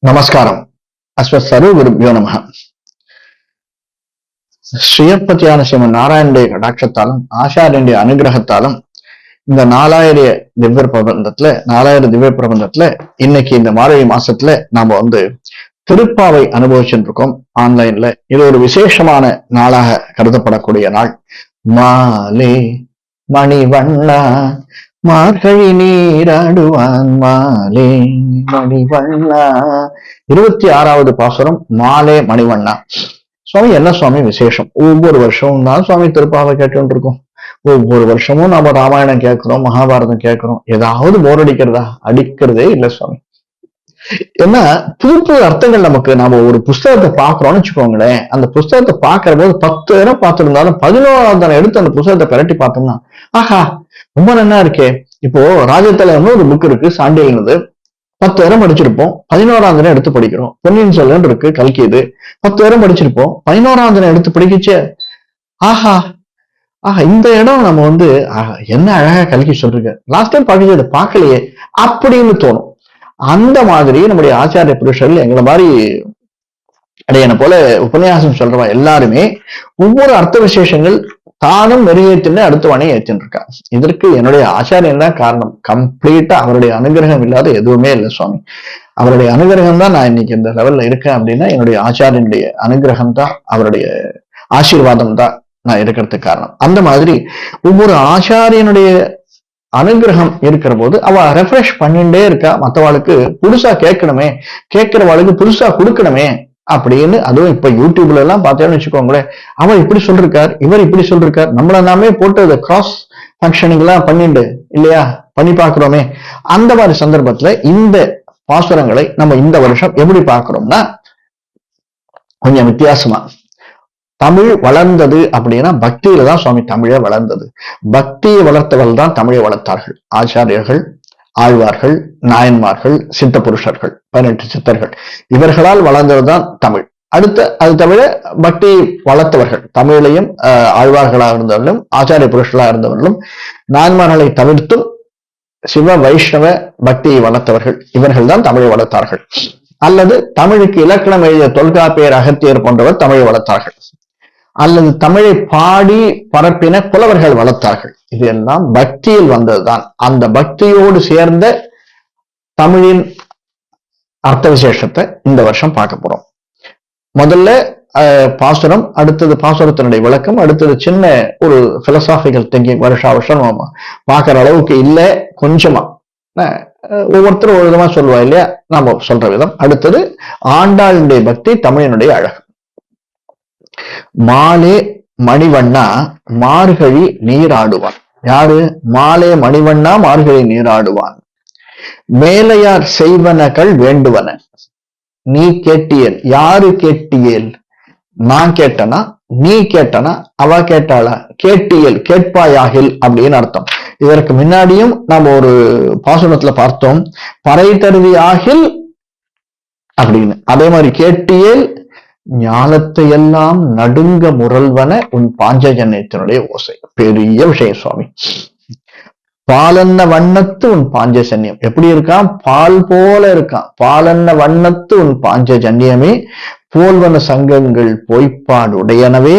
நமஸ்காரம். அஸ்வத் குருபியோ நம. ஸ்ரீயப்பத்தியான ஸ்ரீமன் நாராயணுடைய கடாட்சத்தாலும் ஆச்சாரியனுடைய அனுகிரகத்தாலும் இந்த 4000 திவ்ய பிரபந்தத்துல இன்னைக்கு இந்த மார்கழி மாசத்துல நாம திருப்பாவை அனுபவிச்சுட்டு இருக்கோம் ஆன்லைன்ல. இது ஒரு விசேஷமான நாளாக கருதப்படக்கூடிய நாள். மாலே மணிவண்ணா மார்கழி நீராடுவான் மாலே மணிவண்ணா. 26வது பாசுரம் மாலே மணிவண்ணா. சுவாமி என்ன சுவாமி விசேஷம்? ஒவ்வொரு வருஷமும் தான் சுவாமி திருப்பாவை கேட்டு இருக்கோம். ஒவ்வொரு வருஷமும் நாம ராமாயணம் கேட்கிறோம், மகாபாரதம் கேட்கிறோம். ஏதாவது போர் அடிக்கிறதா? அடிக்கிறதே இல்லை சுவாமி. ஏன்னா புது புது அர்த்தங்கள் நாம ஒரு புஸ்தகத்தை பாக்குறோம்னு வச்சுக்கோங்களேன். அந்த புஸ்தகத்தை பாக்குற போது 10 இடம் பார்த்திருந்தாலும் 11வது எடுத்து அந்த புஸ்தகத்தை பிரட்டி பார்த்தோம்னா ஆஹா ரொம்ப நல்லா இருக்கே. இப்போ ராஜத்தலைவர்னு ஒரு புக் இருக்கு, சாண்டியல்னது. 10 இடம் படிச்சிருப்போம், 11வது எடுத்து படிக்கிறோம். பொன்னியின் செல்வன் இருக்கு, கல்கி. இது 10 இடம் படிச்சிருப்போம், 11வது எடுத்து படிக்கிச்சே ஆஹா ஆஹா இந்த இடம் நம்ம என்ன அழகா கல்கி சொல்றீங்க, லாஸ்ட் டைம் படிச்சு அதை பார்க்கலையே அப்படின்னு தோணும். அந்த மாதிரி நம்முடைய ஆச்சாரிய புருஷர்கள் எங்களை மாதிரி அடையனை போல உபன்யாசம் சொல்றவா எல்லாருமே ஒவ்வொரு அர்த்த விசேஷங்கள் தானும் மெருகேற்றின்னு அடுத்தவனே ஏற்றின்னு இருக்கா. இதற்கு என்னுடைய ஆச்சாரியன் தான் காரணம். கம்ப்ளீட்டா அவருடைய அனுகிரகம் இல்லாத எதுவுமே இல்லை சுவாமி. அவருடைய அனுகிரகம் தான் நான் இன்னைக்கு இந்த லெவல்ல இருக்கேன் அப்படின்னா என்னுடைய ஆச்சாரியனுடைய அனுகிரகம் தான், அவருடைய ஆசீர்வாதம் தான் நான் இருக்கிறதுக்கு காரணம். அந்த மாதிரி ஒவ்வொரு ஆச்சாரியனுடைய அனுகிரகம் இருக்கிற போது அவ ரெஃப்ரெஷ் பண்ணிட்டே இருக்கா. மற்றவாளுக்கு புதுசா கேட்கணுமே, கேட்கிறவாளுக்கு புதுசா கொடுக்கணுமே அப்படின்னு. அதுவும் இப்ப யூடியூப்ல எல்லாம் பார்த்தேன்னு வச்சுக்கோங்களேன், அவர் இப்படி சொல்லிருக்கார், இவர் இப்படி சொல்லிருக்கார், நம்மள நாமே போட்டு அதை கிராஸ் ஃபங்க்ஷனிங் எல்லாம் பண்ணிட்டு இல்லையா பண்ணி பாக்குறோமே. அந்த மாதிரி சந்தர்ப்பத்துல இந்த பாசுரங்களை நம்ம இந்த வருஷம் எப்படி பார்க்கிறோம்னா கொஞ்சம் வித்தியாசமா. தமிழ் வளர்ந்தது அப்படின்னா பக்தியில தான் சுவாமி தமிழை வளர்ந்தது. பக்தியை வளர்த்தவர்கள் தான் தமிழை வளர்த்தார்கள். ஆச்சாரியர்கள், ஆழ்வார்கள், நாயன்மார்கள், சித்த புருஷர்கள், 18 சித்தர்கள், இவர்களால் வளர்ந்ததுதான் தமிழ். அது தவிர பக்தி வளர்த்தவர்கள் தமிழையும் ஆழ்வார்களாக இருந்தவர்களும் ஆச்சாரிய புருஷர்களாக இருந்தவர்களும் நாயன்மார்களை தவிர்த்தும் சிவ வைஷ்ணவ பக்தியை வளர்த்தவர்கள் இவர்கள் தான் தமிழை வளர்த்தார்கள். அல்லது தமிழுக்கு இலக்கணம் எழுதிய தொல்காப்பியர், அகத்தியர் போன்றவர் தமிழை வளர்த்தார்கள். அல்லது தமிழை பாடி பரப்பின புலவர்கள் வளர்த்தார்கள். இது எல்லாம் பக்தியில் வந்ததுதான். அந்த பக்தியோடு சேர்ந்த தமிழின் அர்த்த விசேஷத்தை இந்த வருஷம் பார்க்க போறோம். முதல்ல பாசுரம், அடுத்தது பாசுரத்தினுடைய விளக்கம், அடுத்தது சின்ன ஒரு பிலசாபிக்கல் திங்கிங். வருஷம் பார்க்கிற அளவுக்கு இல்லை, கொஞ்சமா ஒவ்வொருத்தரும் ஒரு விதமா சொல்லுவா இல்லையா, நாம சொல்ற விதம். அடுத்தது ஆண்டாளுடைய பக்தி, தமிழினுடைய அழகு. மாலே மணிவண்ணா மார்கழி நீராடுவான். யாரு? மாலே மணிவண்ணா மார்கழி நீராடுவான். மேலையார் செய்வனகள் வேண்டுவன நீ கேட்டியல். யாரு கேட்டியல்? நான் கேட்டனா, நீ கேட்டனா, அவ கேட்டாளா? கேட்டியல் கேட்பாயாகில் அப்படின்னு அர்த்தம். இதற்கு முன்னாடியும் நாம் ஒரு பாசுரத்துல பார்த்தோம், பறை தருவி ஆகில் அப்படின்னு. அதே மாதிரி கேட்டியல் ஞானத்தை எல்லாம் நடுங்க முரல்வன உன் பாஞ்சஜன்யத்தினுடைய ஓசை. பெரிய விஷயம் சுவாமி. பாலன்ன வண்ணத்து உன் பாஞ்சஜன்யம் எப்படி இருக்கான்? பால் போல இருக்கான். பாலன்ன வண்ணத்து உன் பாஞ்சஜன்யமே போல்வன சங்கங்கள் பொய்ப்பாடு உடையனவே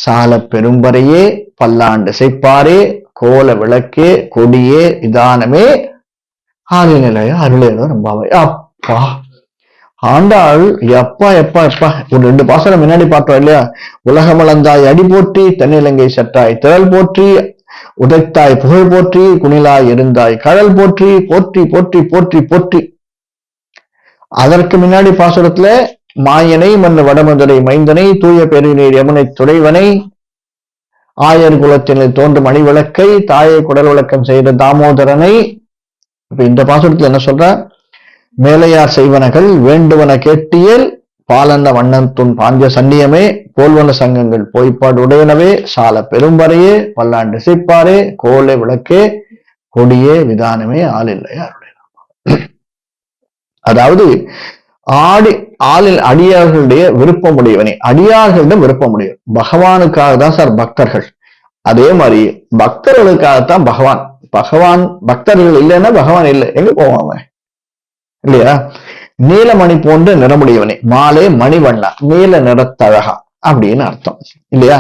சால பெரும்பறையே பல்லாண்டு செய்ப்பாரே கோல விளக்கே கொடியே விதானமே ஆளிநிலைய அருளேனோ நம்பாவை. அப்பா ஆண்டாள் எப்பா எப்பா எப்பா ஒரு 2 பாசனம் முன்னாடி பார்த்தோம் இல்லையா? உலகமளந்தாய் அடி போற்றி, தென்னிலங்கை சட்டாய் திரள் போற்றி, உதைத்தாய் புகழ் போற்றி, குணிலாய் இருந்தாய் கடல் போற்றி, போற்றி போற்றி போற்றி போற்றி. அதற்கு முன்னாடி பாசுரத்துல மாயனை மண்ணு வடமதுரை மைந்தனை, தூய பெருநீர் யமுனை துறைவனை, ஆயர் குலத்தினில் தோன்றும் மணிவிளக்கை, தாயை குடல் விளக்கம் செய்த தாமோதரனை. இப்ப இந்த பாசுரத்துல என்ன சொல்ற? மேலையார் செய்வனகள் வேண்டுவன கேட்டியல் பாலன்ன வண்ணத்துன் பாஞ்ச சன்னியமே போல்வன சங்கங்கள் பொய்ப்பாடு உடையனவே சால பெரும்பறையே பல்லாண்டு செய்ப்பாரே கோலை விளக்கே கொடியே விதானமே ஆளில்லையா அருளே. அதாவது ஆளில் அடியார்களுடைய விருப்பம் உடையவனே, அடியார்களிடம் விருப்பம் உடையவன். பகவானுக்காக தான் சார் பக்தர்கள். அதே மாதிரி பக்தர்களுக்காகத்தான் பகவான். பகவான் பக்தர்கள் இல்லைன்னா பகவான் இல்லை, எங்க போவாங்க இல்லையா? நீலமணி போன்ற நிறமுடையவனே, மாலே மணிவண்ணா, நீல நிறத்தழகா அப்படின்னு அர்த்தம் இல்லையா?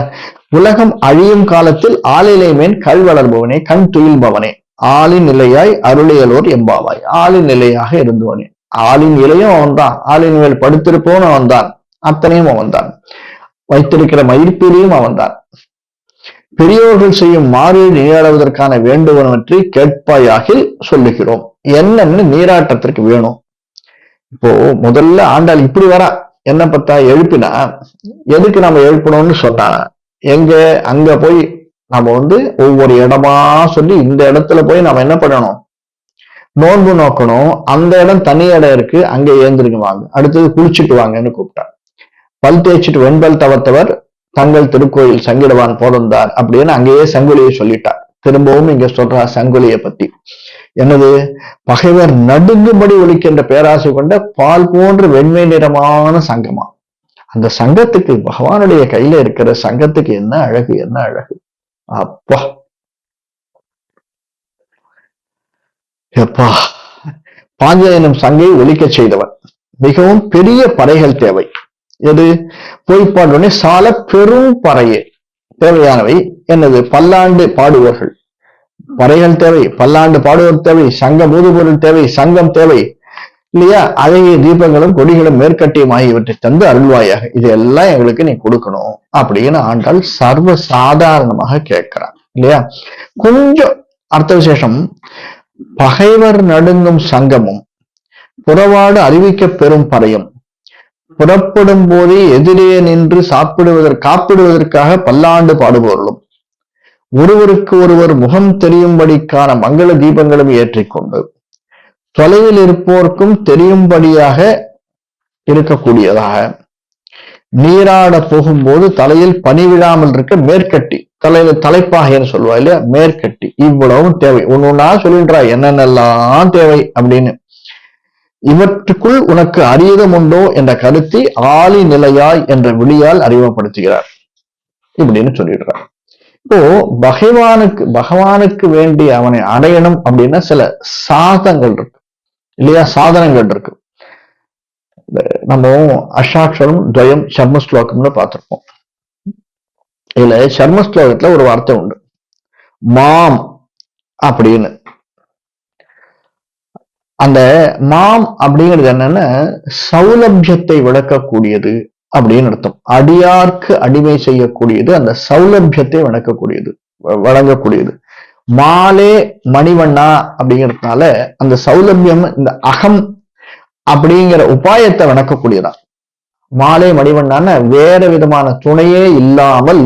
உலகம் அழியும் காலத்தில் ஆளிலை மேன் கல் வளர்பவனே, கண் துயில்பவனே, ஆளின் நிலையாய் அருளியலோர் எம்பாவாய். ஆளின் நிலையாக இருந்தவனே, ஆளின் இலையும் அவன்தான், ஆளின் மேல் படுத்திருப்பவனும் அவன்தான், அத்தனையும் அவன்தான், வைத்திருக்கிற மயிர்பீலியும் அவன்தான். பெரியோர்கள் செய்யும் மாறி நீராடுவதற்கான வேண்டுவனவற்றை கேட்பாயாகில் சொல்லுகிறோம். என்னன்னு நீராட்டத்திற்கு வேணும்? இப்போ முதல்ல ஆண்டாள் இப்படி வரா, என்ன பத்தா எழுப்பினா, எதுக்கு நம்ம எழுப்பணும்னு சொன்னா, எங்க அங்க போய் நம்ம ஒவ்வொரு இடமா சொல்லி, இந்த இடத்துல போய் நம்ம என்ன பண்ணணும், நோன்பு நோக்கணும். அந்த இடம் தனி இடம் இருக்கு, அங்க ஏந்திருங்க வாங்க, அடுத்தது குளிச்சுட்டு வாங்கன்னு கூப்பிட்டா. பல் தேய்ச்சிட்டு வெண்பல் தவத்தவர் தங்கள் திருக்கோயில் சங்கிடவான் போதந்தார் அப்படின்னு அங்கேயே சங்குலியை சொல்லிட்டார். திரும்பவும் இங்க சொல்றா சங்குலியை பத்தி. என்னது? பகைவர் நடுங்கும்படி ஒலிக்கின்ற பேராசை கொண்ட பால் போன்ற வெண்மை நிறமான சங்கமா. அந்த சங்கத்துக்கு, பகவானுடைய கையில இருக்கிற சங்கத்துக்கு என்ன அழகு, என்ன அழகு! அப்பா எப்பா! பாஞ்சயனும் சங்கை ஒலிக்க செய்தவன். மிகவும் பெரிய பறைகள் தேவை. எது? பொய்ப்பாடுடனே சால பெரும் பறையே தேவையானவை. என்னது? பல்லாண்டு பாடுவர்கள் பறைகள் தேவை, பல்லாண்டு பாடுவோர் தேவை, சங்கம் ஊதுபொருள் தேவை, சங்கம் தேவை இல்லையா? அழகிய தீபங்களும் கொடிகளும் மேற்கட்டியும் ஆகியவற்றை தந்து அருள்வாயாக. இதெல்லாம் எங்களுக்கு நீ கொடுக்கணும் அப்படின்னு ஆண்டாள் சர்வ சாதாரணமாக கேட்கிறான் இல்லையா? கொஞ்சம் அர்த்த விசேஷம். பகைவர் நடுங்கும் சங்கமும், புறவாடு அறிவிக்க பெறும் பறையும், புறப்படும் போதே எதிரே நின்று காப்பிடுவதற்காக பல்லாண்டு பாடுபவர்களும், ஒருவருக்கு ஒருவர் முகம் தெரியும்படிக்கான மங்கள தீபங்களும் ஏற்றிக்கொண்டு, தொலைவில் இருப்போருக்கும் தெரியும்படியாக இருக்கக்கூடியதாக, நீராட போகும்போது தலையில் பனி விழாமல் இருக்க மேற்கட்டி, தலையில தலைப்பாகைன்னு சொல்லுவா இல்லையா, மேற்கட்டி, இவ்வளவும் தேவை. ஒன்னொன்னா சொல்லின்றா என்னென்னலாம் தேவை அப்படின்னு. இவற்றுக்குள் உனக்கு அரியதம் உண்டோ என்ற கருத்தை ஆளி நிலையாய் என்ற விழியால் அறிமுகப்படுத்துகிறார் இப்படின்னு சொல்லிடுறார். இப்போ பகவானுக்கு வேண்டி அவனை அடையணும் அப்படின்னா சில சாதங்கள் இருக்கு இல்லையா, சாதனங்கள் இருக்கு. நம்ம அஷ்டாட்சரம் துவயம் சர்ம ஸ்லோகம்னு பார்த்திருப்போம். இதுல சர்ம ஸ்லோகத்துல ஒரு வார்த்தை உண்டு, மாம் அப்படின்னு. அந்த மாம் அப்படிங்கிறது என்னன்னா சௌலபியத்தை விளக்கக்கூடியது அப்படின்னு அர்த்தம். அடியார்க்கு அடிமை செய்யக்கூடியது, அந்த சௌலபியத்தை வழங்கக்கூடியது. மாலே மணிவண்ணா அப்படிங்கிறதுனால அந்த சௌலபியம், இந்த அகம் அப்படிங்கிற உபாயத்தை வணக்கக்கூடியதான். மாலே மணிவண்ணான வேற விதமான துணையே இல்லாமல்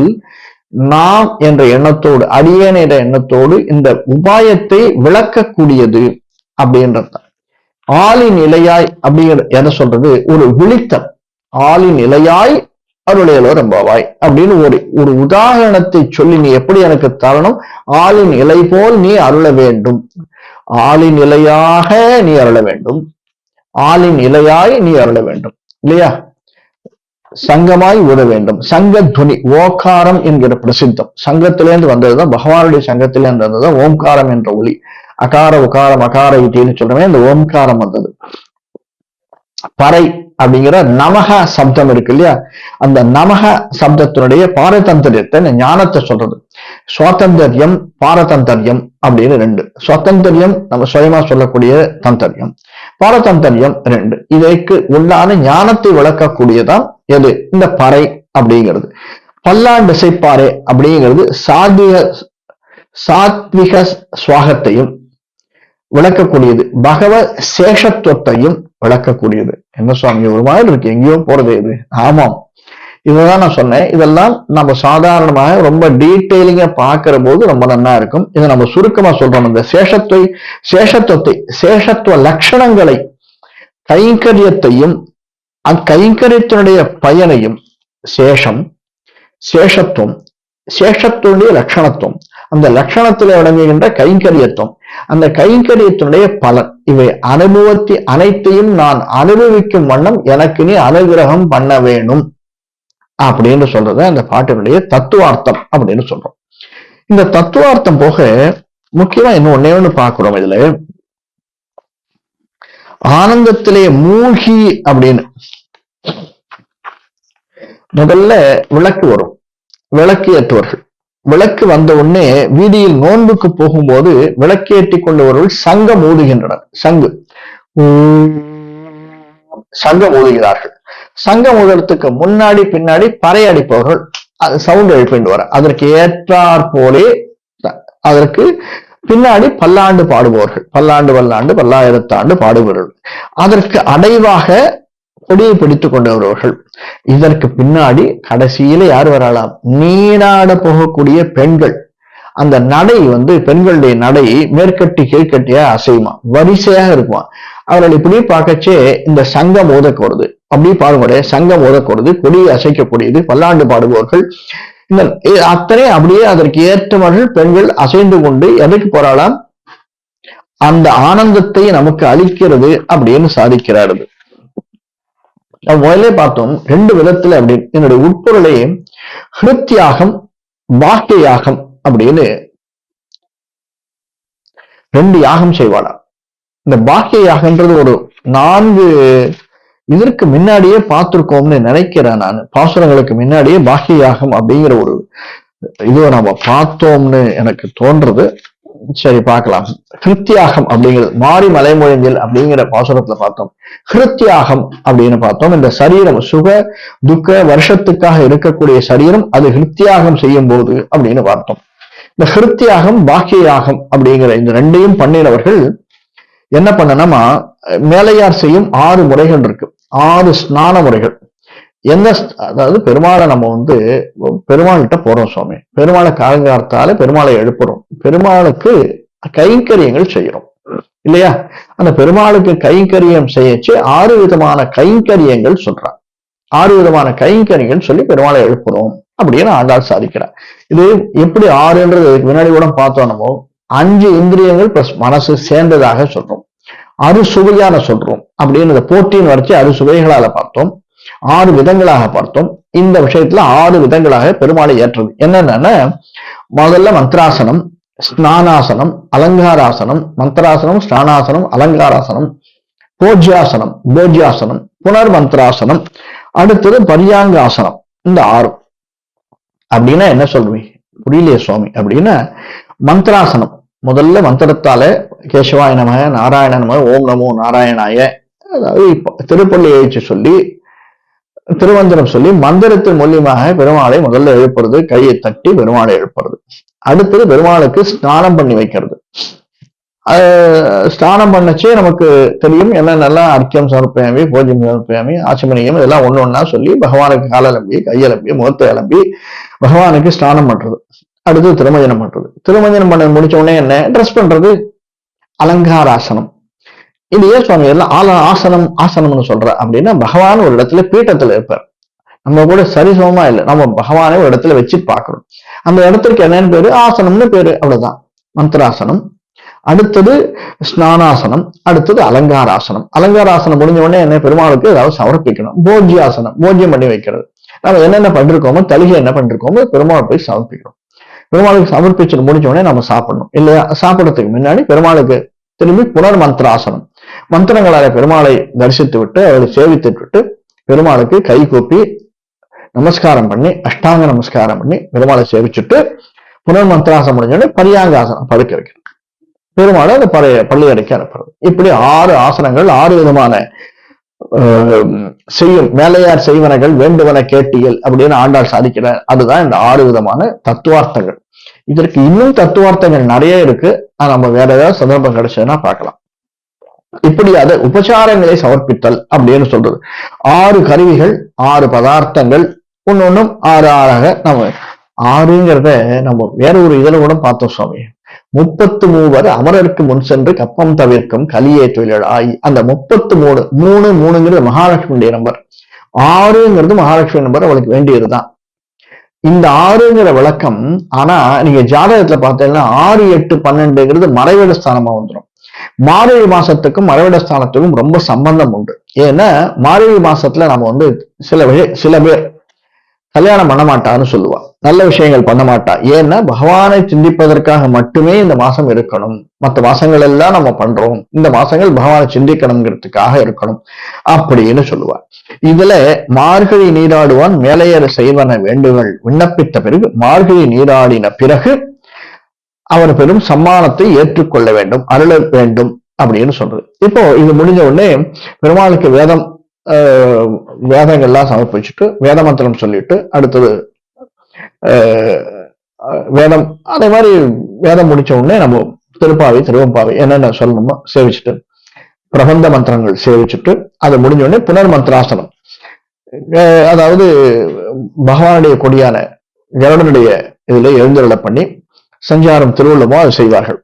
நாம் என்ற எண்ணத்தோடு, அடியேன் என்ற எண்ணத்தோடு இந்த உபாயத்தை விளக்கக்கூடியது அப்படின்றது. ஆளின் இலையாய் அப்படிங்கிற எதை சொல்றது? ஒரு விழித்தம். ஆளின் இலையாய் அருளையலோர் எம்பாவாய் அப்படின்னு ஒரு உதாரணத்தை சொல்லி, நீ எப்படி எனக்கு தரணும், ஆளின் இலை போல் நீ அருள வேண்டும், ஆளின் இலையாக நீ அருள வேண்டும், ஆளின் இலையாய் நீ அருள வேண்டும் இல்லையா? சங்கமாய் ஊத வேண்டும். சங்க துனி, ஓகாரம் என்கிற பிரசித்தம் சங்கத்திலேருந்து வந்ததுதான், பகவானுடைய சங்கத்திலேருந்து வந்ததுதான் ஓம்காரம் என்ற ஒளி. அகார உகாரம் அகார இட்டின்னு சொல்றமே, இந்த ஓம்காரம் வந்தது. பறை அப்படிங்கிற நமக சப்தம் இருக்கு இல்லையா, அந்த நமக சப்தத்தினுடைய பாரதந்திரியத்தை, ஞானத்தை சொல்றது. சுவாதந்திரியம் பாரதந்திரியம் அப்படின்னு ரெண்டு. சுவாதந்திரியம் நம்ம சுயமா சொல்லக்கூடிய தந்தரியம், பாரதந்திரியம் ரெண்டு. இதற்கு உண்டான ஞானத்தை விளக்கக்கூடியதான் எது? இந்த பறை அப்படிங்கிறது. பல்லாண்டு இசைப்பாறை அப்படிங்கிறது சாத்விக சுவாகத்தையும் விளக்கக்கூடியது, பகவ சேஷத்துவத்தையும் விளக்கக்கூடியது. என்ன சுவாமி ஒரு மாதிரி இருக்கு, எங்கேயோ போறது இது? ஆமாம், இதுதான் நான் சொன்னேன். இதெல்லாம் நம்ம சாதாரணமாக ரொம்ப டீட்டெயிலிங்கா பார்க்கிற போது ரொம்ப நல்லா இருக்கும். இதை நம்ம சுருக்கமா சொல்றோம். இந்த சேஷத்துவத்தை, சேஷத்துவ லட்சணங்களை, கைங்கரியத்தையும் அக்கைங்கரியத்தினுடைய பயனையும், சேஷம், சேஷத்துவம், சேஷத்துவனுடைய லட்சணத்துவம், அந்த லட்சணத்தில் அடங்குகின்ற கைங்கரியத்துவம், அந்த கைங்கரியத்தினுடைய பலன், இவை அனைத்தையும் நான் அனுபவிக்கும் வண்ணம் எனக்கு நீ அனுகிரகம் பண்ண வேணும் அப்படின்னு சொல்றது அந்த பாட்டினுடைய தத்துவார்த்தம் அப்படின்னு சொல்றோம். இந்த தத்துவார்த்தம் போக முக்கியமா இன்னும் ஒன்னே ஒண்ணு பார்க்கிறோம். இதுல ஆனந்தத்திலே மூழ்கி அப்படின்னு முதல்ல விளக்கு வரும். விளக்கு ஏற்றுவர்கள், விளக்கு வந்த உடனே வீதியில் நோன்புக்கு போகும்போது விளக்கேற்றி கொண்டவர்கள் சங்கம் ஊதுகின்றனர். சங்கம் ஊதுகிறார்கள். சங்கம் ஊதுறதுக்கு முன்னாடி பின்னாடி பறை அடிப்பவர்கள் அது சவுண்ட் எழுப்பிட்டு வர, அதற்கு ஏற்றாற் போலே அதற்கு பின்னாடி பல்லாண்டு பாடுபவர்கள், பல்லாண்டு பல்லாண்டு பல்லாயிரத்தாண்டு பாடுபவர்கள், அதற்கு அடைவாக கொடியை பிடித்துக் கொண்டு வருவர்கள். இதற்கு பின்னாடி கடைசியில யார் வரலாம்? நீராட போகக்கூடிய பெண்கள். அந்த நடை பெண்களுடைய நடை மேற்கட்டி கீழ்கட்டியா அசையுமா, வரிசையாக இருக்குமா. அவர்கள் இப்படி பார்க்கச்சே இந்த சங்கம் ஓதக்கூடாது, அப்படி பாடுபடைய சங்கம் ஓதக்கூடாது, கொடியை அசைக்கக்கூடியது, பல்லாண்டு பாடுபவர்கள், இந்த அத்தனை அப்படியே அதற்கு ஏற்றவர்கள் பெண்கள் அசைந்து கொண்டு எதுக்கு போறாளாம்? அந்த ஆனந்தத்தை நமக்கு அளிக்கிறது அப்படின்னு சாதிக்கிறாரு. முதலே பார்த்தோம் ரெண்டு விதத்துல அப்படி. என்னுடைய உட்பொருளை ஹிருத்யாகம் பாக்கிய யாகம் அப்படின்னு ரெண்டு யாகம் செய்வாளா. இந்த பாக்கிய யாகன்றது ஒரு 4 இதற்கு முன்னாடியே பார்த்திருக்கோம்னு நினைக்கிறேன் நான். பாசுரங்களுக்கு முன்னாடியே பாக்கிய யாகம் அப்படிங்கிற ஒரு இதுவை நம்ம பார்த்தோம்னு எனக்கு தோன்றது. சரி, பார்க்கலாம். ஹிருத்யாகம் அப்படிங்கிறது மாறி மலைமொழிஞ்சல் அப்படிங்கிற பாசுரத்துல பார்த்தோம். ஹிருத்யாகம் அப்படின்னு பார்த்தோம். இந்த சரீரம் சுக துக்க வருஷத்துக்காக இருக்கக்கூடிய சரீரம் அது ஹிருத்யாகம் செய்யும் போது அப்படின்னு பார்த்தோம். இந்த ஹிருத்யாகம் பாக்கிய யாகம் அப்படிங்கிற இந்த ரெண்டையும் பண்ணினவர்கள் என்ன பண்ணணுமா, மேலையார் செய்யும் 6 முறைகள் இருக்கு, 6 ஸ்நான முறைகள். அதாவது பெருமாளை நம்ம பெருமாள்கிட்ட போறோம் சுவாமி, பெருமாளை காலங்காலத்தால பெருமாளை எழுப்புறோம், பெருமாளுக்கு கைங்கரியங்கள் செய்யறோம் இல்லையா. அந்த பெருமாளுக்கு கைங்கரியம் செய்யச்சு 6 விதமான கைங்கரியங்கள் சொல்றான். 6 விதமான கைங்கரியங்கள் சொல்லி பெருமாளை எழுப்புறோம் அப்படின்னு ஆண்டாள் சாதிக்கிறார். இது எப்படி 6ன்றது இதுக்கு முன்னாடி கூட பார்த்தோம். நம்ம 5 இந்திரியங்கள் பிளஸ் மனசு சேர்ந்ததாக சொல்றோம், அறுசுவையான சொல்றோம் அப்படின்னு போட்டின்னு வரைச்சு அறுசுவைகளால பார்த்தோம், 6 விதங்களாக பார்த்தோம். இந்த விஷயத்துல 6 விதங்களாக பெருமாளை ஏற்றது என்னன்னா, முதல்ல மந்திராசனம், ஸ்நானாசனம், அலங்காராசனம், மந்திராசனம், ஸ்நானாசனம், அலங்காராசனம், போஜ்யாசனம், புனர் மந்திராசனம், அடுத்தது பரியாங்காசனம். இந்த 6 அப்படின்னா என்ன சொல்றீங்க? புரியலையே சுவாமி அப்படின்னா, மந்திராசனம் முதல்ல மந்திரத்தால கேசவாய நம, நாராயண நம, ஓம் நமோ நாராயணாய, அதாவது திருப்பள்ளி எழுச்சி சொல்லி திருமந்திரம் சொல்லி மந்திரத்தின் மூலியமாக பெருமாளை முதல்ல எழுப்புறது, கையை தட்டி பெருமாளை எழுப்புறது. அடுத்தது பெருமாளுக்கு ஸ்நானம் பண்ணி வைக்கிறது. ஸ்நானம் பண்ணச்சே நமக்கு தெரியும் என்னென்னலாம் அர்க்கியம் சமர்ப்பயாமி, போஜ்யம் சமர்ப்பயாமி, ஆச்சமனியம், இதெல்லாம் ஒண்ணு சொல்லி பகவானுக்கு காலம்பி, கையலம்பி, முகத்தை அலம்பி பகவானுக்கு ஸ்நானம் பண்றது. அடுத்து திருமஞ்சனம் பண்றது. திருமஞ்சனம் பண்ண முடிச்ச உடனே என்ன ட்ரெஸ் பண்றது? அலங்காராசனம். இது ஏன் சுவாமி எல்லாம் ஆசனம்னு சொல்ற அப்படின்னா, பகவான் ஒரு இடத்துல பீட்டத்துல இருப்பார், நம்ம கூட சரிசமமா இல்லை, நம்ம பகவானை ஒரு இடத்துல வச்சு பார்க்கணும். அந்த இடத்துக்கு என்னன்னு பேரு? ஆசனம்னு பேரு, அவ்வளவுதான். மந்திராசனம், அடுத்தது ஸ்நானாசனம், அடுத்தது அலங்காராசனம். அலங்காராசனம் முடிஞ்ச உடனே என்ன? பெருமாளுக்கு ஏதாவது சமர்ப்பிக்கணும். போஜ்யாசனம், போஜ்யம் பண்ணி வைக்கிறது. நம்ம என்னென்ன பண்ணிருக்கோமோ, தலிகை என்ன பண்ணிருக்கோமோ பெருமாள் போய் சமர்ப்பிக்கிறோம். பெருமாளுக்கு சமர்ப்பிச்சு முடிஞ்ச உடனே நம்ம சாப்பிடணும் இல்லையா. சாப்பிடறதுக்கு முன்னாடி பெருமாளுக்கு திரும்பி புனர் மந்திராசனம், மந்திரங்களால பெருமாளை தரிசித்து விட்டு அவரை சேவித்து விட்டு பெருமாளுக்கு கை கூப்பி நமஸ்காரம் பண்ணி அஷ்டாங்க நமஸ்காரம் பண்ணி பெருமாளை சேவிச்சுட்டு புனர் மந்திராசனம் முடிஞ்சோடனே பரியாங்காசனம் படுக்க வைக்கணும். பெருமாளை அந்த பள்ளி அடைக்க அனுப்புறது. இப்படி 6 ஆசனங்கள், 6 விதமான செய்யும் மேலையார் செய்வனகள் வேண்டுவன கேட்டியல் அப்படின்னு ஆண்டாள் சாதிக்கிறார். அதுதான் இந்த 6 விதமான தத்துவார்த்தங்கள். இதற்கு இன்னும் தத்துவார்த்தங்கள் நிறைய இருக்கு. நம்ம வேற ஏதாவது சந்தர்ப்பம் கிடைச்சதுன்னா பார்க்கலாம். இப்படி அதை உபச்சாரங்களை சமர்ப்பித்தல் அப்படின்னு சொல்றது. 6 கருவிகள், 6 பதார்த்தங்கள், ஒன்னொன்னும் 6 ஆறாக நம்ம 6ங்கிறத நம்ம வேற ஒரு இதுல கூட பார்த்தோம் சுவாமி. 33 அமரருக்கு முன் சென்று கப்பம் தவிர்க்கும் கலியே தொழிலாய். அந்த 33 3ங்கிறது மகாலட்சுமியுடைய நம்பர், 6ங்கிறது மகாலட்சுமி நம்பர், அவளுக்கு வேண்டியதுதான் இந்த 6ங்கிற விளக்கம். ஆனா நீங்க ஜாதகத்துல பார்த்தீங்கன்னா 6, 8, 12ங்கிறது மறைவிட ஸ்தானமா வந்துடும். மார்கழி மாசத்துக்கும் மறைவிட ஸ்தானத்துக்கும் ரொம்ப சம்பந்தம் உண்டு. ஏன்னா மார்கழி மாசத்துல நம்ம சில பேர் கல்யாணம் பண்ண மாட்டான்னு சொல்லுவா. நல்ல விஷயங்கள் பண்ண மாட்டா. ஏன்னா பகவானை சிந்திப்பதற்காக மட்டுமே இந்த மாசம் இருக்கணும். மற்ற மாசங்கள் எல்லாம் நம்ம பண்றோம், இந்த மாசங்கள் பகவானை சிந்திக்கணுங்கிறதுக்காக இருக்கணும் அப்படின்னு சொல்லுவா. இதுல மார்கழி நீராடுவான் மேலையர் செய்வன வேண்டுகள் விண்ணப்பித்த பிறகு மார்கழி நீராடின பிறகு அவர் பெரும் சம்மானத்தை ஏற்றுக்கொள்ள வேண்டும், அருள வேண்டும் அப்படின்னு சொல்றது. இப்போ இது முடிஞ்ச உடனே பெருமாளுக்கு வேதங்கள்லாம் சமர்ப்பிச்சுட்டு வேத மந்திரம் சொல்லிட்டு அடுத்தது வேதம், அதே மாதிரி வேதம் முடிச்ச உடனே நம்ம திருப்பாவை திருவம்பாவை என்னென்ன சொல்லணுமோ சேவிச்சுட்டு பிரபந்த மந்திரங்கள் சேவிச்சுட்டு அது முடிஞ்ச உடனே புனர் மந்திராசனம், அதாவது பகவானுடைய கொடியான கருடனுடைய இதுல எழுந்தருள பண்ணி சஞ்சாரம் திருவள்ளமோ அது செய்வார்கள்.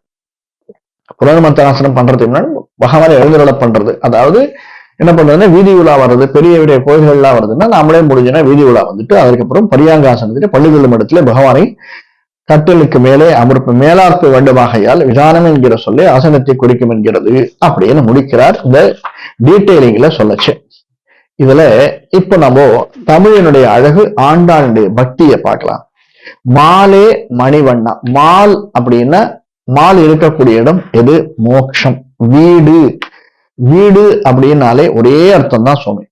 புனர் மந்திராசனம் பண்றதுக்கு முன்னாடி பகவானை எழுந்தருள பண்றது, அதாவது என்ன பண்றதுன்னா வீதி உலா வர்றது, பெரிய பெரிய கோயில்கள்லாம் வருதுன்னா நாமளே முடிஞ்சுன்னா வீதி உலா வந்துட்டு அதுக்கப்புறம் பரியாங்காசனத்துல பள்ளிகளும் இடத்துல பகவானை கட்டிலுக்கு மேலே அமர்ப்பு மேலார்ப்பு வேண்டுமாகையால் விதானம் என்கிற சொல்லி ஆசனத்தை குறிக்கும் என்கிறது அப்படின்னு முடிக்கிறார். இந்த டீட்டெயிலிங்ல சொல்லச்சு. இதுல இப்ப நம்ம தமிழனுடைய அழகு ஆண்டாளுடைய பக்தியை பார்க்கலாம். மாலே மணிவண்ணா. மால் அப்படின்னா மால் இருக்கக்கூடிய இடம் எது? மோட்சம், வீடு. வீடு அப்படின்னாலே ஒரே அர்த்தம் தான் சுவாமி.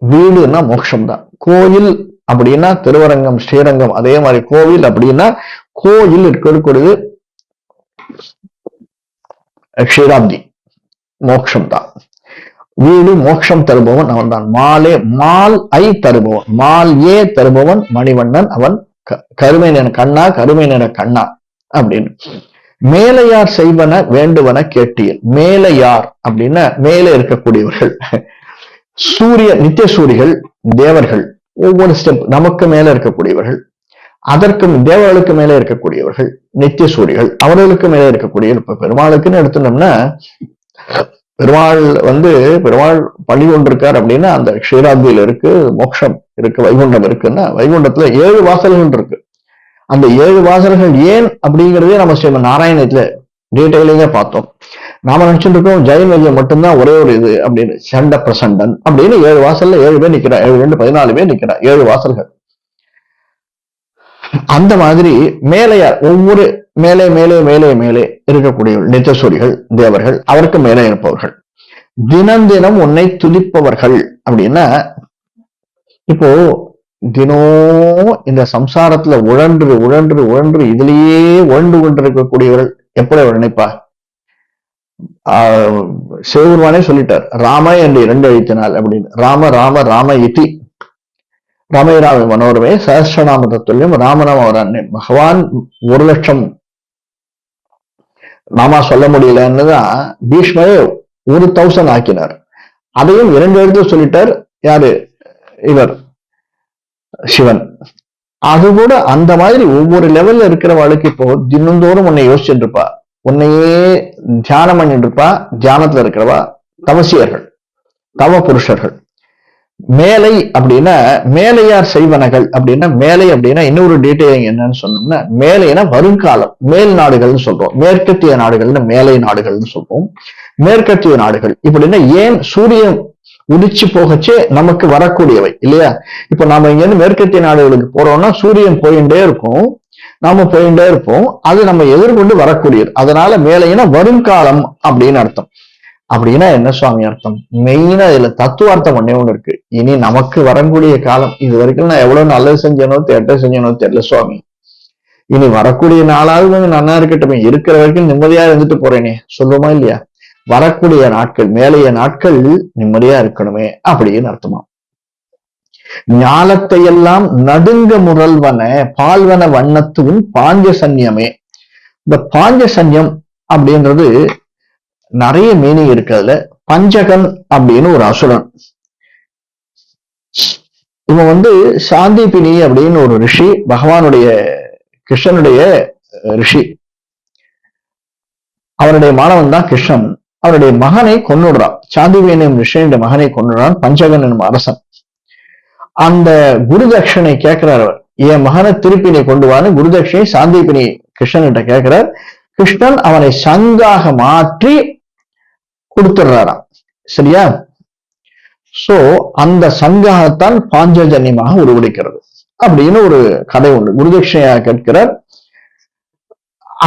வீடுன்னா மோட்சம் தான். கோயில் அப்படின்னா திருவரங்கம் ஸ்ரீரங்கம், அதே மாதிரி கோவில் அப்படின்னா கோயில் இருக்கக்கூடியது க்ஷீராப்தி, மோட்சம் தான். வீடு மோட்சம் தருபவன் அவன் தான். மாலே மால் ஐ தருபவன், மால் ஏ தருபவன் மணிவண்ணன், அவன் கருமை நிற கண்ணா, கருமை நிற கண்ணா அப்படின்னு. மேலையார் செய்வன வேண்டுவன கேட்டீர். மேலையார் அப்படின்னா மேலே இருக்கக்கூடியவர்கள், சூரிய நித்திய சூரிகள் தேவர்கள், ஒவ்வொரு ஸ்டெப் நமக்கு மேல இருக்கக்கூடியவர்கள், அதற்கும் தேவர்களுக்கு மேலே இருக்கக்கூடியவர்கள் நித்திய சூரிகள், அவர்களுக்கு மேலே இருக்கக்கூடிய இப்ப பெருமாளுக்குன்னு எடுத்துட்டோம்னா பெருமாள் பெருமாள் பள்ளி கொண்டிருக்கார் அப்படின்னா அந்த க்ஷீராப்தியில இருக்கு, மோட்சம் இருக்கு, வைகுண்டம் இருக்குன்னா வைகுண்டத்துல 7 வாசல்கள் இருக்கு. அந்த 7 வாசல்கள் ஏன் அப்படிங்கிறதே நம்ம ஸ்ரீமன் நாராயணத்துல டீட்டெயிலிங்கா பார்த்தோம். நாம நினைச்சுட்டு இருக்கோம் ஜெயின் வைத்தியம் மட்டும்தான் ஒரே ஒரு இது அப்படின்னு, சண்ட பிரசண்டன் அப்படின்னு 7 வாசல்ல 7 பேர் நிக்கிறா, 7 2 14 பேர் நிக்கிறா, 7 வாசல்கள். அந்த மாதிரி மேலையார் ஒவ்வொரு மேலே மேலே மேலே மேலே இருக்கக்கூடிய நித்தியசூரிகள் தேவர்கள், அவருக்கு மேலே இருப்பவர்கள், தினம் தினம் உன்னை துதிப்பவர்கள் அப்படின்னா இப்போ தினம் இந்த சம்சாரத்துல உழன்று உழன்று உழன்று இதுலயே உழண்டு கொண்டிருக்கக்கூடியவர்கள் எப்படி அவர் நினைப்பா? சிவபெருமானே சொல்லிட்டார், ராம என்று 2 எழுத்தினால் அப்படின்னு. ராம ராம ராம இதி ராமே ராம மனோரமே சஹஸ்ரநாம தத்துல்யம் ராமநாம அவரான். பகவான் 1,00,000 நாமா சொல்ல முடியலன்னு தான் பீஷ்மரே 1000 ஆக்கினார். அதையும் 2 எழுத்து சொல்லிட்டார். யாரு? இவர் சிவன். அது கூட அந்த மாதிரி ஒவ்வொரு லெவல்ல இருக்கிறவளுக்கு இப்போ தினந்தோறும் உன்னை யோசிச்சுட்டு இருப்பா, உன்னையே தியானம் பண்ணிட்டு இருப்பா. தியானத்துல இருக்கிறவா தவசியர்கள், தவ புருஷர்கள். மேலை அப்படின்னா மேலையார் செய்வனகள் அப்படின்னா, மேலை அப்படின்னா இன்னொரு டீட்டெயிலிங் என்னன்னு சொன்னோம்னா, மேலைனா வருங்காலம், மேல் நாடுகள்னு சொல்றோம். மேற்கத்திய நாடுகள்னு மேலை நாடுகள்னு சொல்றோம். மேற்கத்திய நாடுகள் இப்படின்னா ஏன் சூரியன் உதிச்சு போகச்சே நமக்கு வரக்கூடியவை இல்லையா? இப்ப நாம இங்க இருந்து மேற்கத்திய நாடுகளுக்கு போறோம்னா சூரியன் போயிட்டே இருக்கும், நாம போயிட்டே இருப்போம், அது நம்ம எதிர்கொண்டு வரக்கூடியது. அதனால மேலைனா வருங்காலம் அப்படின்னு அர்த்தம். அப்படின்னா என்ன சுவாமி அர்த்தம்? மெயினா இதுல தத்துவார்த்தம் ஒண்ணே ஒண்ணு இருக்கு. இனி நமக்கு வரக்கூடிய காலம், இது வரைக்கும் நான் எவ்வளவு நல்லது செஞ்சேனோ கெட்டது செஞ்சேனோ தெரியல சுவாமி, இனி வரக்கூடிய நாளாவது கொஞ்சம் நல்லா இருக்கட்டும், இருக்கிற வரைக்கும் நிம்மதியா இருந்துட்டு போறேனே சொல்லுமா இல்லையா? வரக்கூடிய நாட்கள், மேலைய நாட்கள் நிம்மதியா இருக்கணுமே அப்படின்னு அர்த்தமா. ஞாலத்தை எல்லாம் நடுங்க முரல்வன பால்வன வண்ணத்துவும் பாஞ்சசன்யமே. இந்த பாஞ்சசன்யம் அப்படின்றது நிறைய மீனிங் இருக்கு. அதுல பஞ்சகன் அப்படின்னு ஒரு அசுரன், இவன் சாந்திபினி அப்படின்னு ஒரு ரிஷி, பகவானுடைய கிருஷ்ணனுடைய ரிஷி. அவருடைய மாணவன் தான் கிருஷ்ணன். அவருடைய மகனை கொன்னுடுறான், சாந்திபினி ரிஷியுடைய மகனை கொன்னுடுறான் பஞ்சகன் என்னும் அரசன். அந்த குருதட்சணை கேட்கிறார் அவர், என் மகனை திருப்பி நீ கொண்டு வான்னு குருதட்சணை சாந்திபினி கிருஷ்ணன்கிட்ட கேட்கிறார். கிருஷ்ணன் அவனை சங்காக மாற்றி கொடுத்துடுறாராம். சரியா? சோ அந்த சங்காகத்தான் பாஞ்சஜன்யமாக உருவெடுக்கிறது. அப்படின்னு ஒரு கதை உண்டு. குருதட்சிணையா கேட்கிறார்.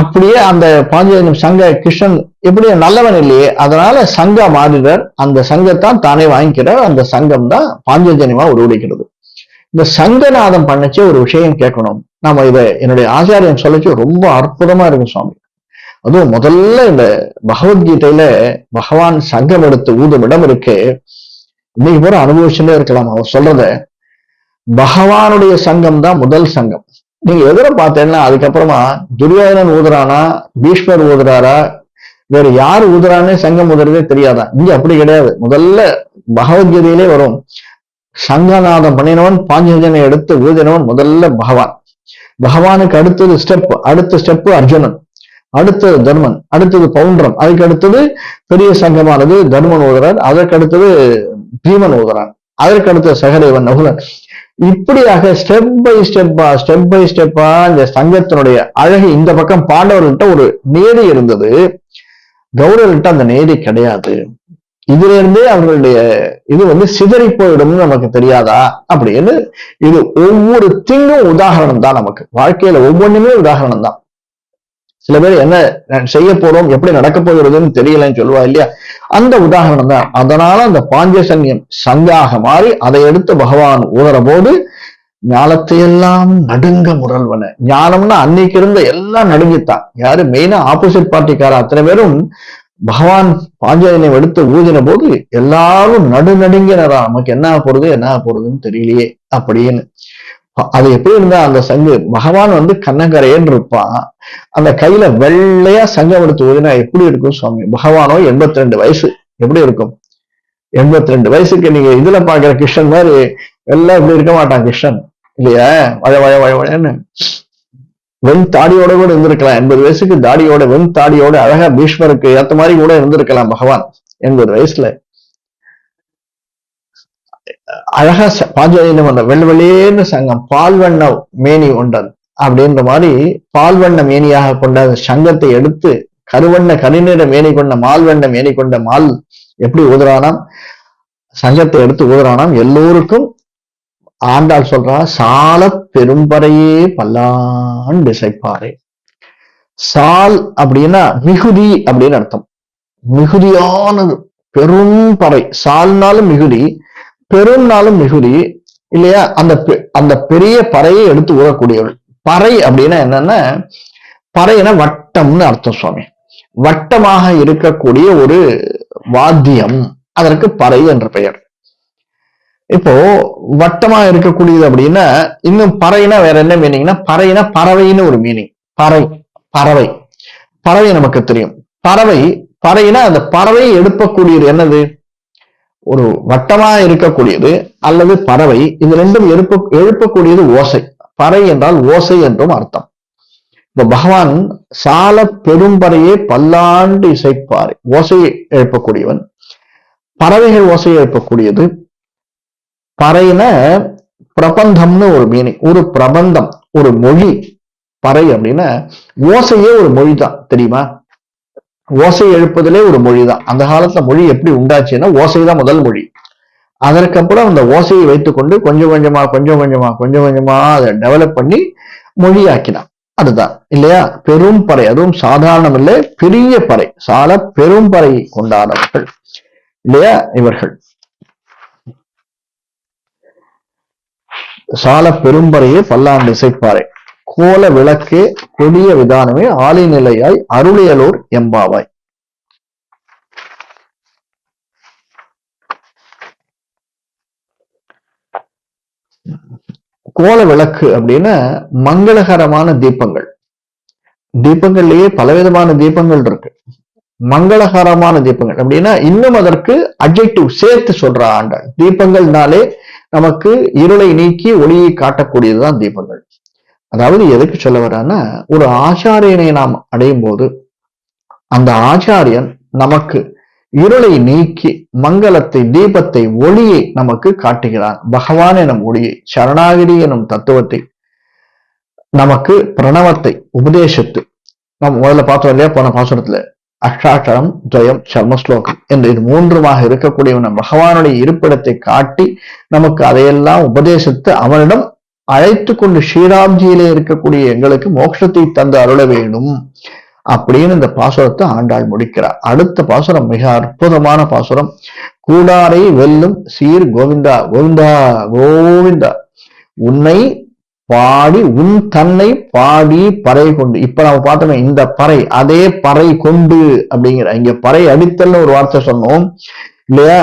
அப்படியே அந்த பாஞ்சஜன்யம் சங்க கிருஷ்ணன் எப்படி நல்லவன் இல்லையே, அதனால சங்கா மாறுகிறார். அந்த சங்கத்தான் தானே வாங்கிக்கிறார். அந்த சங்கம் தான் பாஞ்சஜன்யமா உருவெடுக்கிறது. இந்த சங்கநாதம் பண்ணச்சே ஒரு விஷயம் கேட்கணும். நாம இதை என்னுடைய ஆச்சாரியன் சொல்லச்சு ரொம்ப அற்புதமா இருக்கும் சுவாமி. அதுவும் முதல்ல இந்த பகவத்கீதையில பகவான் சங்கம் எடுத்து ஊதும் இடம் இருக்கு. இன்னைக்கு போற அனுபவிச்சுட்டே இருக்கலாம். அவர் சொல்றத பகவானுடைய சங்கம் தான் முதல் சங்கம். நீங்க எதிர பார்த்தேன்னா அதுக்கப்புறமா துரியோதனன் ஊதுறானா, பீஷ்மர் ஊதுறாரா, வேற யாரு ஊதுறான்னு சங்கம் ஊதுறதே தெரியாதா? இங்க அப்படி கிடையாது. முதல்ல பகவத்கீதையிலே வரும், சங்கநாதம் பண்ணினவன் பாஞ்சஜனை எடுத்து ஊதினவன் முதல்ல பகவான். பகவானுக்கு அடுத்தது அடுத்த ஸ்டெப் அர்ஜுனன், அடுத்தது தர்மன், அடுத்தது பவுண்டரம், அதுக்கு அடுத்தது பெரிய சங்கமானது தர்மன் ஊதுறார், அதற்கு அடுத்தது பீமன் ஊதுறான், அதற்கு அடுத்தது சகதேவன், நகுலன். இப்படியாக ஸ்டெப் பை ஸ்டெப்பா இந்த சங்கத்தினுடைய அழகு. இந்த பக்கம் பாண்டவர்கிட்ட ஒரு நேரி இருந்தது, கௌரவர்கிட்ட அந்த நேரி கிடையாது. இதுல இருந்தே அவர்களுடைய இது சிதறி போயிடும்னு நமக்கு தெரியாதா அப்படின்னு. இது ஒவ்வொரு திங்கும் உதாரணம் தான். நமக்கு வாழ்க்கையில ஒவ்வொன்றுமே உதாரணம் தான். சில பேர் என்ன செய்ய போறோம், எப்படி நடக்க போகிறதுன்னு தெரியலன்னு சொல்லுவா இல்லையா, அந்த உதாரணம் தான். அதனால அந்த பாஞ்சசன்யம் சங்காக மாறி அதை எடுத்து பகவான் ஊதுற போது ஞானத்தையெல்லாம் நடுங்க முரல்வன. ஞானம்னா அன்னைக்கு இருந்த எல்லாம் நடுங்கித்தான். யாரு மெயினா ஆப்போசிட் பார்ட்டிக்கார அத்தனை பேரும் பகவான் பாஞ்சஜன்யம் எடுத்து ஊதின போது எல்லாரும் நடுநடுங்கினரா. நமக்கு என்ன போறதுன்னு தெரியலையே அப்படின்னு. அது எப்படி இருந்தா அந்த சங்கு பகவான் கண்ணங்கரையன்னு இருப்பான். அந்த கையில வெள்ளையா சங்கம் எடுத்து ஊதினா எப்படி இருக்கும் சுவாமி? பகவானோ 82 வயசு, எப்படி இருக்கும்? 82 வயசுக்கு நீங்க இதுல பாக்குற கிருஷ்ணன் மாதிரி எல்லாம் இப்படி இருக்க மாட்டான் கிருஷ்ணன் இல்லையா? வழன்னு வெண் தாடியோட கூட இருந்திருக்கலாம். 80 வயசுக்கு தாடியோட, வெண் தாடியோட அழகா பீஷ்மருக்கு ஏத்த மாதிரி கூட இருந்திருக்கலாம் பகவான் 80 வயசுல. அழகா பாஞ்சஜன்யம் வந்த வெள்ளவெளியேன்னு சங்கம், பால்வண்ண மேனி கொண்டது அப்படின்ற மாதிரி பால்வண்ண மேனியாக கொண்ட சங்கத்தை எடுத்து கருவண்ண கரிநிற மேனி கொண்ட மால்வண்ண மேனி கொண்ட மால் எப்படி ஊதுறானாம், சங்கத்தை எடுத்து ஊதுறானாம். எல்லோருக்கும் ஆண்டாள் சொல்றா, சால பெரும்பறையே பல்லாண்டு இசைப்பாரே. சால் அப்படின்னா மிகுதி அப்படின்னு அர்த்தம். மிகுதியானது, பெரும் பறை. சால்னாலும் மிகுதி, பெரும்னாலும் மிகுதி இல்லையா? அந்த பெரிய பறையை எடுத்து ஊறக்கூடியவள். பறை அப்படின்னா என்னன்னா, பறையின வட்டம்னு அர்த்தம் சுவாமி. வட்டமாக இருக்கக்கூடிய ஒரு வாத்தியம், அதற்கு பறை என்ற பெயர். இப்போ வட்டமா இருக்கக்கூடியது அப்படின்னா, இன்னும் பறைனா வேற என்ன மீனிங்னா, பறைனா பறவைன்னு ஒரு மீனிங். பறவை பறவை நமக்கு தெரியும். பறைனா அந்த பறவையை எழுப்பக்கூடியது என்னது? ஒரு வட்டமா இருக்கக்கூடியது அல்லது பறவை. இது ரெண்டும் எழுப்பக்கூடியது ஓசை. பறை என்றால் ஓசை என்றும் அர்த்தம். இப்ப பகவான் சால பெரும்பறையே பல்லாண்டு இசைப்பாறை, ஓசையை எழுப்பக்கூடியவன். பறவைகள் ஓசையை எழுப்பக்கூடியது. பறைன பிரபந்தம்னு ஒரு மீனிங், ஒரு பிரபந்தம், ஒரு மொழி. பறை அப்படின்னா ஓசையே ஒரு மொழி தான், தெரியுமா? ஓசை எழுப்பதிலே ஒரு மொழி தான். அந்த காலத்துல மொழி எப்படி உண்டாச்சுன்னா ஓசைதான் முதல் மொழி. அதற்கப்புறம் அந்த ஓசையை வைத்துக்கொண்டு கொஞ்சம் கொஞ்சமா அதை டெவலப் பண்ணி மொழியாக்கினான். அதுதான் இல்லையா பெரும் பறை. அதுவும் சாதாரணம் இல்லை, பெரிய பறை. சால பெரும் பறை கொண்டாடவர்கள் இல்லையா இவர்கள். சால பெரும்பறையே பல்லாண்டு இசைப்பாறை, கோல விளக்கே கொடிய விதானமே ஆலை நிலையாய் அருளியலூர் எம்பாவாய். கோல விளக்கு அப்படின்னா மங்களகரமான தீபங்கள். தீபங்கள்லயே பலவிதமான தீபங்கள் இருக்கு. மங்களகரமான தீபங்கள் அப்படின்னா இன்னும் அதற்கு அட்ஜெக்டிவ் சேர்த்து சொல்ற ஆண்டாள். தீபங்கள்னாலே நமக்கு இருளை நீக்கி ஒளியை காட்டக்கூடியதுதான் தீபங்கள். அதாவது எதுக்கு சொல்ல வர்றான்னா, ஒரு ஆச்சாரியனை நாம் அடையும் போது அந்த ஆச்சாரியன் நமக்கு இருளை நீக்கி மங்களத்தை, தீபத்தை, ஒளியை நமக்கு காட்டுகிறான். பகவான் எனும் ஒளியை, சரணாகிரி எனும் தத்துவத்தை, நமக்கு பிரணவத்தை உபதேசத்து. நம்ம முதல்ல பார்த்தோம் இல்லையா போன பாசுரத்துல, அஷ்டாட்சரம் துவயம் சர்மஸ்லோகம் என்று இது மூன்றுமாக இருக்கக்கூடிய பகவானுடைய இருப்பிடத்தை காட்டி நமக்கு அதையெல்லாம் உபதேசித்து அவனிடம் அழைத்து கொண்டு ஸ்ரீராம்ஜியிலே இருக்கக்கூடிய எங்களுக்கு மோட்சத்தை தந்து அருள வேணும் அப்படின்னு இந்த பாசுரத்தை ஆண்டாள் முடிக்கிறார். அடுத்த பாசுரம் மிக அற்புதமான பாசுரம். கூடாரை வெல்லும் சீர் கோவிந்தா கோவிந்தா கோவிந்தா, உன்னை பாடி உன் தன்னை பாடி பறை கொண்டு. இப்ப நம்ம பார்த்தோமே இந்த பறை, அதே பறை கொண்டு அப்படிங்கிற, இங்க பறை அடித்தல்னு ஒரு வார்த்தை சொன்னோம் இல்லையா?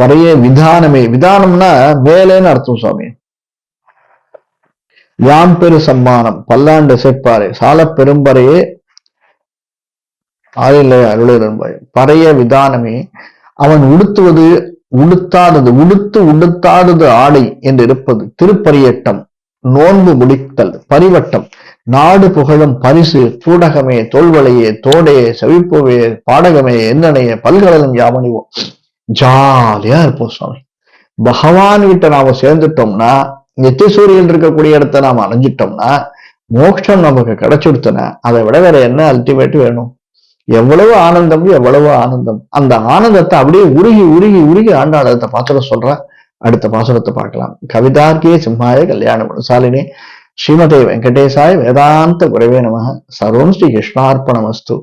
பறைய விதானமே, விதானம்னா மேலேன்னு அர்த்தம் சுவாமி. யாம்பெரு சம்மானம் பல்லாண்டு சேர்ப்பாரு சால பெரும்பறையே ஆளில்லை அருளை பறைய விதானமே, அவன் உடுத்துவது உடுத்தாதது, உடுத்தாதது ஆடை என்று இருப்பது திருப்பரியட்டம், நோன்பு முடித்தல், பரிவட்டம், நாடு புகழும் பரிசு, பூடகமே தோல்வளையே தோடே செவிப்புவே பாடகமே என்னனைய பல்கடலும் யாமணிவோம். ஜாலியா இருப்போம் சுவாமி. பகவான் கிட்ட நாம சேர்ந்துட்டோம்னா, நித்திய சூரியன் இருக்கக்கூடிய இடத்த நாம அணைஞ்சிட்டோம்னா, மோட்சம் நமக்கு கிடைச்சுடுத்துன, அதை விட வேற என்ன அல்டிமேட் வேணும்? எவ்வளவு ஆனந்தம், எவ்வளவு ஆனந்தம். அந்த ஆனந்தத்தை அப்படியே உருகி உருகி உருகி ஆண்டாள் அடுத்த பாசுரம் சொல்ற. அடுத்த பாசுரத்தை பார்க்கலாம். கவிதார்க்கிய சிம்மாய கல்யாண குணசாலினி ஸ்ரீமதே வெங்கடேசாய வேதாந்த குரவே நமः. சர்வம் ஸ்ரீ கிருஷ்ணார்ப்பணமஸ்து.